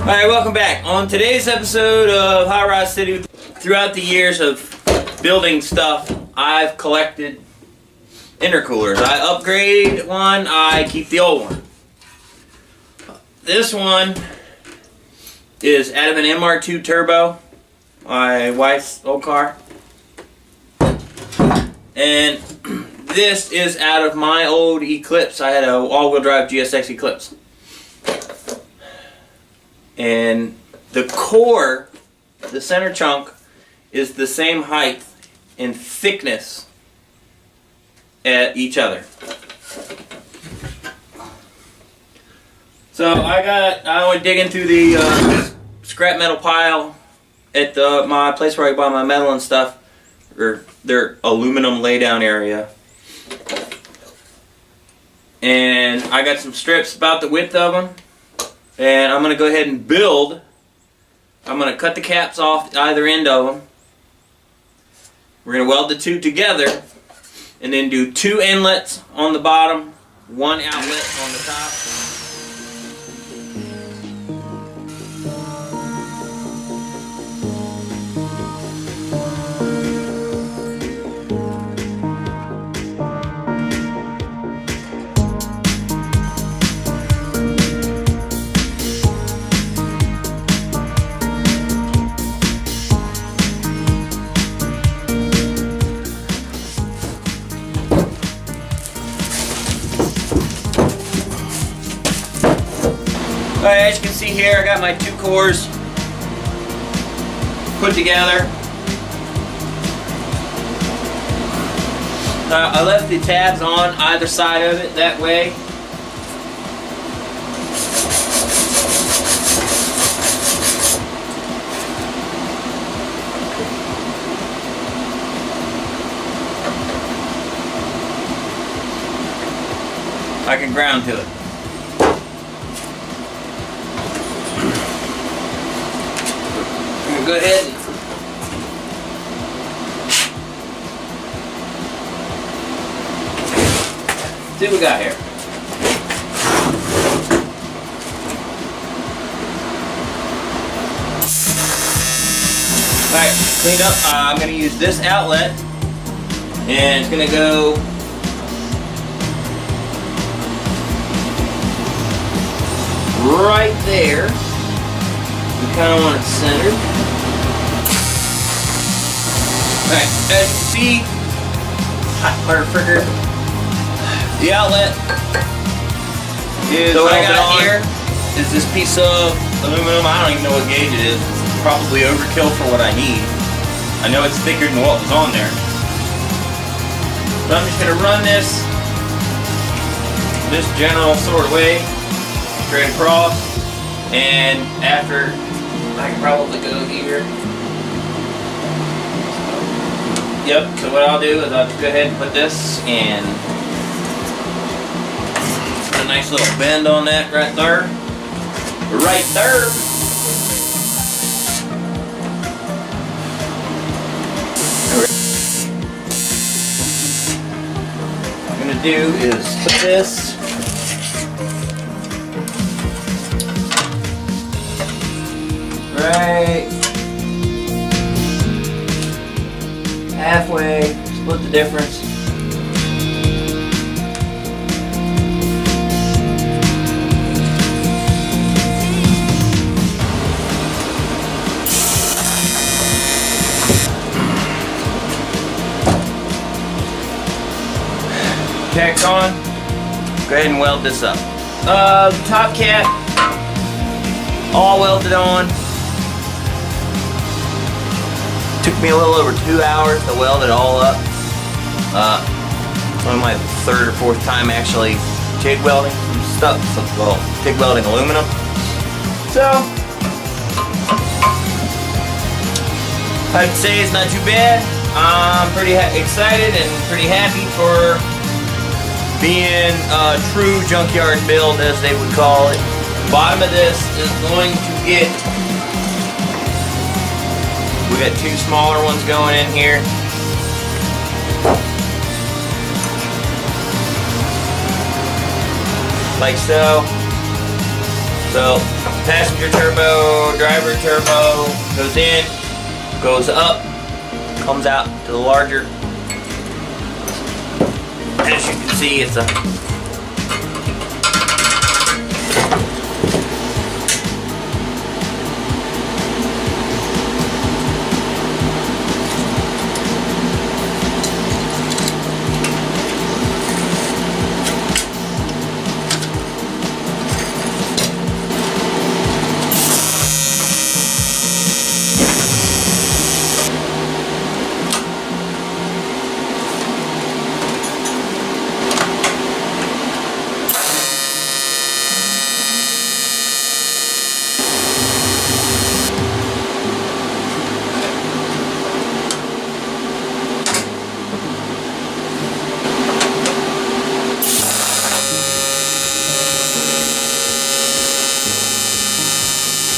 Alright, welcome back. On today's episode of Hot Rod City, throughout the years of building stuff, I've collected intercoolers. I upgrade one, I keep the old one. This one is out of an MR2 Turbo, my wife's old car. And this is out of my old Eclipse. I had an all-wheel drive GSX Eclipse. And the core, the center chunk, is the same height and thickness at each other. So I went digging through the scrap metal pile at my place where I buy my metal and stuff, or their aluminum laydown area. And I got some strips about the width of them. And I'm going to go ahead and build. I'm going to cut the caps off either end of them. We're going to weld the two together and then do two inlets on the bottom, one outlet on the top. Alright, as you can see here, I got my two cores put together. I left the tabs on either side of it, that way I can ground to it. Go ahead and see what we got here. Alright, cleaned up. I'm going to use this outlet, and it's going to go right there. We kind of want it centered. Alright, as you see, hot butter fricker, the outlet is, so what I got here is this piece of aluminum. I don't even know what gauge it is. It's probably overkill for what I need. I know it's thicker than what was on there. So I'm just going to run this general sort of way, straight across, and after I can probably go here. Yep, so what I'll do is I'll go ahead and put this in. Put a nice little bend on that right there. Right there. What I'm going to do is put this right halfway, split the difference. Tack on. Go ahead and weld this up. Top cap, all welded on. Took me a little over 2 hours to weld it all up. One of my third or fourth time actually TIG welding stuff. Well, TIG welding aluminum. So I'd say it's not too bad. I'm pretty excited and pretty happy for being a true junkyard build, as they would call it. The bottom of this is going to get. We got two smaller ones going in here. Like so. So passenger turbo, driver turbo, goes in, goes up, comes out to the larger. As you can see, it's a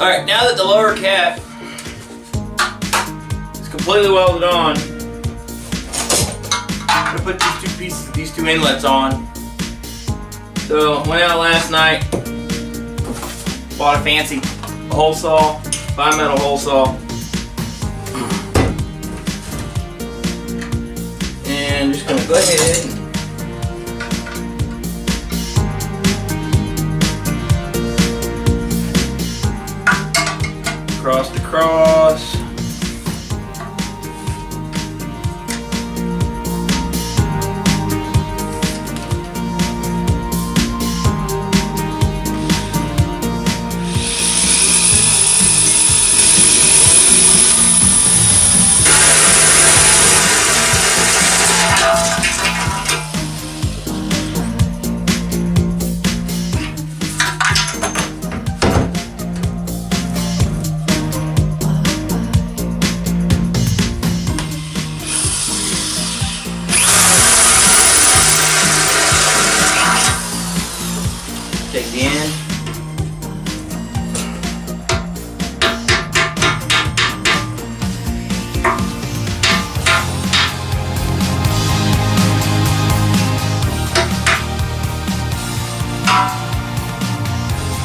Alright, now that the lower cap is completely welded on, I'm going to put these two inlets on. So, went out last night, bought a fancy hole saw, bimetal hole saw, and just going to go ahead and cross to cross. Take the end.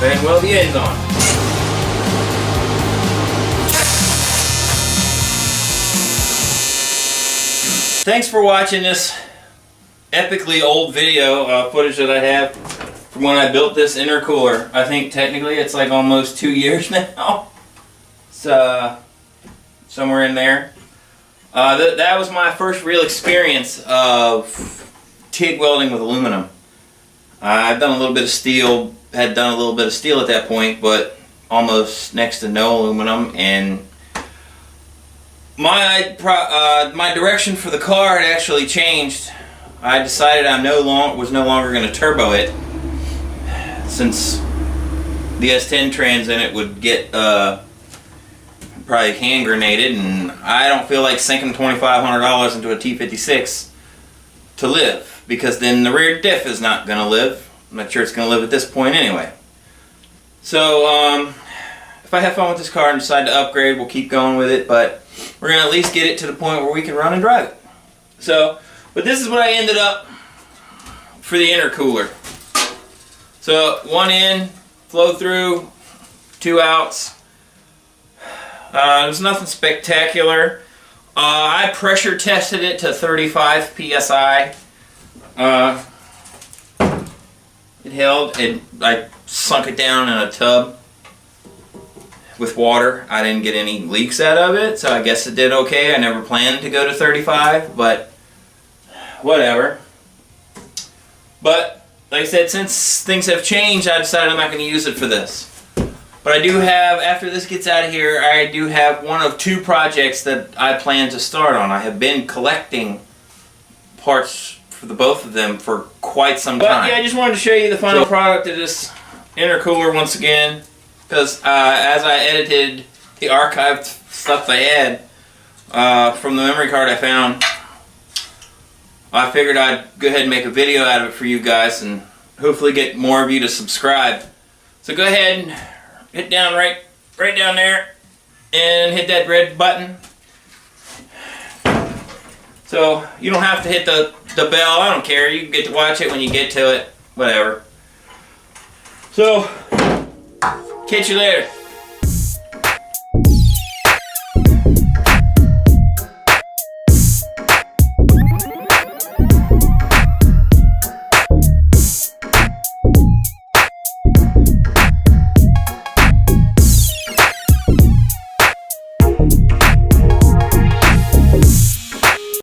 And weld the ends on. Thanks for watching this epically old video footage that I have from when I built this intercooler. I think technically it's like almost 2 years now. It's somewhere in there. That was my first real experience of TIG welding with aluminum. I've done a little bit of steel, had done a little bit of steel at that point, but almost next to no aluminum. And my direction for the car had actually changed. I decided I was no longer going to turbo it, since the S10 trans in it would get probably hand grenaded, and I don't feel like sinking $2,500 into a T56 to live, because then the rear diff is not going to live. I'm not sure it's going to live at this point anyway. So if I have fun with this car and decide to upgrade, we'll keep going with it, but we're going to at least get it to the point where we can run and drive it. So, but this is what I ended up for the intercooler. So one in, flow through, 2 outs. There's nothing spectacular. I pressure tested it to 35 psi. It held, I sunk it down in a tub with water. I didn't get any leaks out of it, so I guess it did okay. I never planned to go to 35, but whatever. But like I said, since things have changed, I decided I'm not going to use it for this. But I do have, after this gets out of here, I do have one of 2 projects that I plan to start on. I have been collecting parts for the both of them for quite some time. But yeah, I just wanted to show you the final product of this intercooler once again, because as I edited the archived stuff I had from the memory card I found, I figured I'd go ahead and make a video out of it for you guys and hopefully get more of you to subscribe. So go ahead and hit down right down there and hit that red button. So you don't have to hit the bell, I don't care. You can get to watch it when you get to it, whatever. So Catch you later.